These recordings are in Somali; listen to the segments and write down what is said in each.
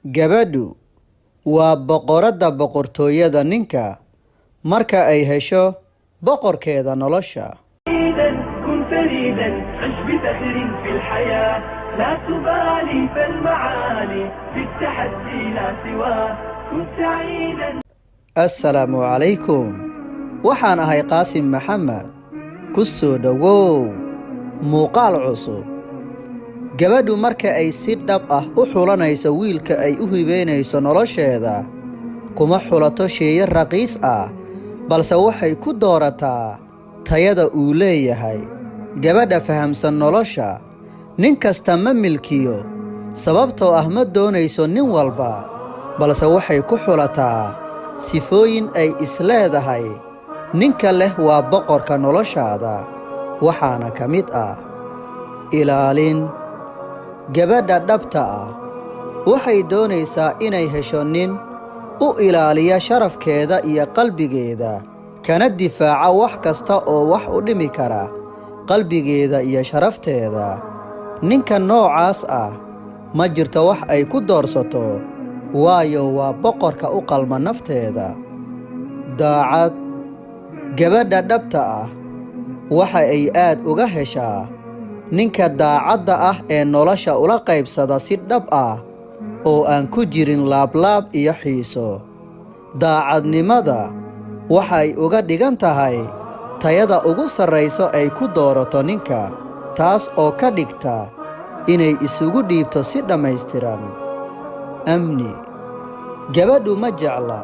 Gabadhu waa boqorada boqortooyada ninka marka ay hesho boqorkeeda nolosha. كن فريدا عش بفخر في الحياة لا تبالي فالمعالي في التحدي لا سواه كن سعيدا. السلام عليكم waxaan ahay qaasim maxamed ku soo dhawow muuqaal cusub. Gabadhu marka ay si dhab ah u xulanayso wiilka ay u hibeyneyso nolosheeda kuma xulato sheeyo raqiis ah balse waxay ku doorataa tayada uu leeyahay. Gabadha fahansan nolosha ninkasta ma milkiyo sababtoo ah madooneyso nin walba balse waxay ku xulataa sifooyin ay isleedahay. ninka leh waa boqorka noloshaada waxaana ka mid ah ilaalin. Gabadha dhabta ah waxay doonaysaa inay hesho nin u ilaaliya sharafkeeda iyo qalbigeeda kana difaaca wax kasta oo wax u dhimi kara qalbigeeda iyo sharafteeda. ninka noocaas ah ma jirto wax ay ku doorsato waayo waa boqorka u qalma nafteeda. daacad. Gabadha dhabta ah waxa ay aad uga heshaa ninka daacadda ah ee nolosha ula qaybsada si dhab ah oo aan ku jirin laablaab iyo xiiso. daacadnimada waxay uga dhigan tahay tayada ugu sarrayso ay ku doorato ninka taas oo ka dhigta inay isugu dhiibto si dhammaystiran. amni. Gabadhu ma jecla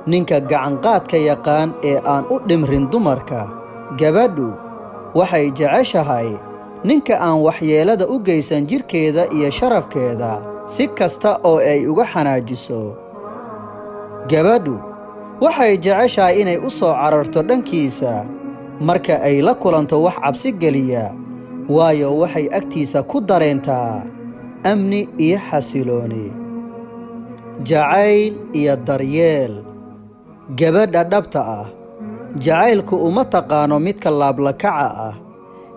ninka gacanqaadka yaqaan ee aan u dhimrin dumarka. Gabadhu waxay jeceshahay ninka aan waxyeelada u geysan jirkeeda iyo sharafkeeda si kasta oo ay uga xanaajiso. Gabadhu waxay jeceshahay inay u soo cararto dhankiisa marka ay la kulanto wax cabsi geliya waayo waxay agtiisa ku dareentaa amni iyo xasilooni. jacayl iyo daryeel. Gabadha dhabta ah jacaylku uma taqaano midka laablakaca ah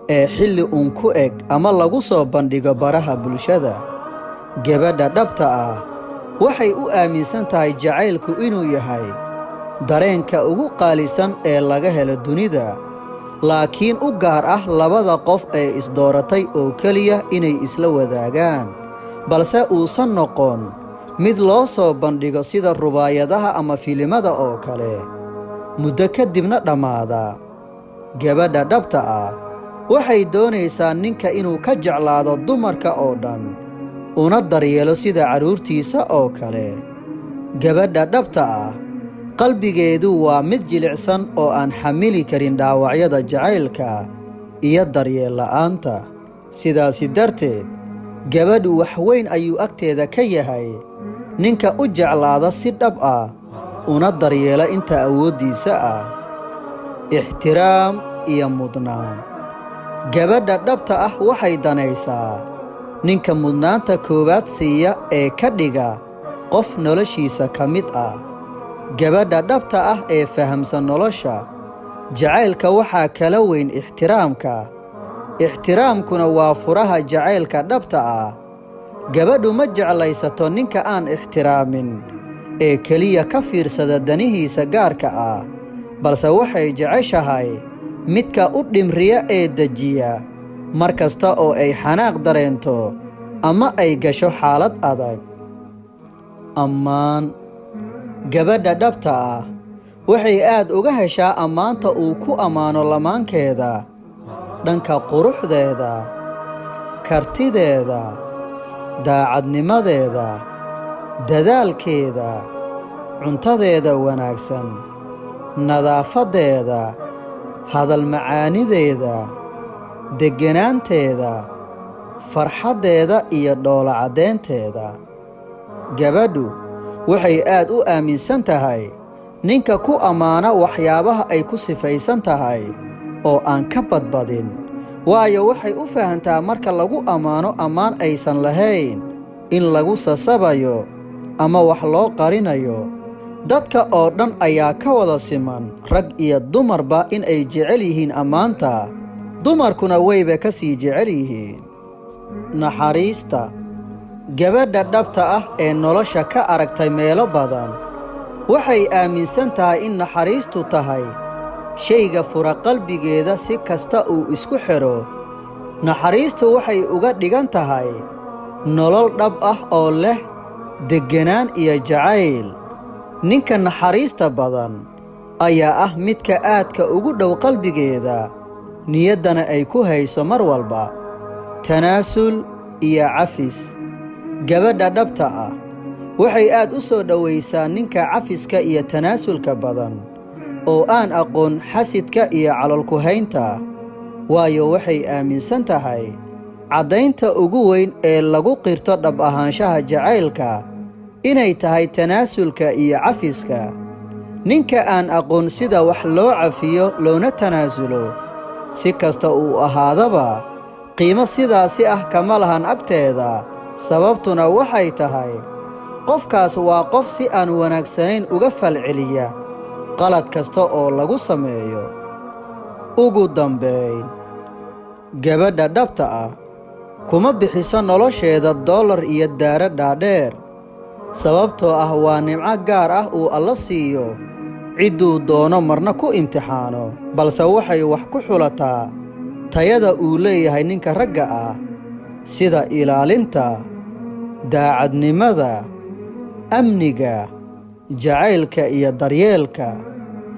ee xilli uun ku eg ama lagu soo bandhigo baraha bulshada. Gabadha dhabta ah waxay u aaminsan tahay jacaylku inuu yahay dareenka ugu qaalisan ee laga helo dunida laakiin u gaar ah labada qof ee isdooratay oo keliya inay isla wadaagaan balse uusan noqon mid loo soo bandhigo sida rubaayadaha ama filimada oo kale muddo kadibna dhammaada. Gabadha dhabta ah waxay doonaysaa ninka inuu ka jeclaado dumarka oo dhan una daryeelo sida carruurtiisa oo kale. Gabadha dhabta ah qalbigeedu waa mid jilicsan oo aan xamili karin dhaawacyada jacaylka iyo daryeel la'aanta. sidaasi darteed gabadhu wax weyn ayuu agteeda ka yahay ninka u jeclaada si dhab ah una daryeela inta awooddiisa ah. ixtiraam iyo mudnaan. Gabadha dhabta ah waxay danaysaa ninka mudnaanta koowaad siiya ee ka dhiga qof noloshiisa ka mid ah. Gabadha dhabta ah ee fahamsan nolosha jacaylka waxaa kala weyn ixtiraamka. ixtiraamkuna waa furaha jacaylka dhabta ah. Gabadhu ma jeclaysato ninka aan ixtiraamin ee keliya ka fiirsada danihiisa gaarka ah balse waxay jeceshahay midka u dhimriya ee dejiya mar kasta oo ay xanaaq dareento ama ay gasho xaalad adag. ammaan. Gabadha dhabta ah waxay aad uga heshaa ammaanta uu ku ammaano lamaankeeda dhanka quruxdeeda kartideeda daacadnimadeeda dadaalkeeda cuntadeeda wanaagsan nadaafaddeeda hadal macaanideeda degganaanteeda farxaddeeda iyo dhoola caddeynteeda. Gabadhu waxay aad u aaminsan tahay ninka ku ammaana waxyaabaha ay ku sifaysan tahay oo aan ka badbadin waayo waxay u fahantaa marka lagu ammaano ammaan aysan lahayn in lagu sasabayo ama wax loo qarinayo. dadka oo dhan ayaa ka wada siman rag iyo dumarba in ay jecel yihiin ammaanta dumarkuna wayba ka sii jecel yihiin. naxariista. gabadha dhabta ah ee nolosha ka aragtay meelo badan waxay aaminsan tahay in naxariistu tahay shayga fura qalbigeeda si kasta uu isku xidho. naxariistu waxay uga dhigan tahay nolol dhab ah oo leh degganaan iyo jacayl. ninka naxariista badan ayaa ah midka aadka ugu dhow qalbigeeda, niyaddana ay ku hayso mar walba tanaasul iyo cafis. gabadha dhabta ah waxay aad u soo dhowaysaa ninka cafiska iyo tanaasulka badan oo aan aqoon xasidka iyo calolku-haynta, waayo waxay aaminsan tahay caddaynta ugu weyn ee lagu qirto dhab ahaanshaha jacaylka inay tahay tanaasulka iyo cafiska. ninka aan aqoon sida wax loo cafiyo loona tanaasulo, si kasta uu ahaadaba qiimo sidaasi ah kama lahan agteeda. sababtuna waxay tahay qofkaas waa qof si aan wanaagsanayn uga falceliya qalad kasta oo lagu sameeyo. ugu dambayn, gabadha dhabta ah kuma bixiso nolosheeda dollar iyo daaro dhaadheer, sababtoo ah waa nimco gaar ah uu alla siiyo cidduu doono marna ku imtixaano, balse waxay wax ku xulataa tayada uu leeyahay ninka ragga ah, sida ilaalinta, daacadnimada, amniga, jacaylka iyo daryeelka,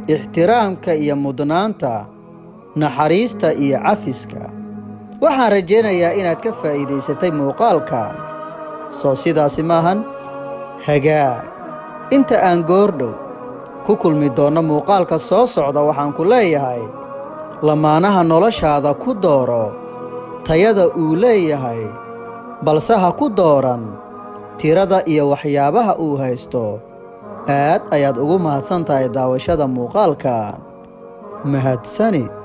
ixtiraamka iyo mudnaanta, naxariista iyo cafiska. waxaan rajaynayaa inaad ka faa'iidaysatay muuqaalkan. soo sidaasi maahan? hagaag inta aan goordhow ku kulmi doonno muuqaalka soo socda, waxaan ku leeyahay lamaanaha noloshaada ku dooro tayada uu leeyahay, balse ha ku dooran tirada iyo waxyaabaha uu haysto. aad ayaad ugu mahadsan tahay daawashada muuqaalkan. mahadsanid.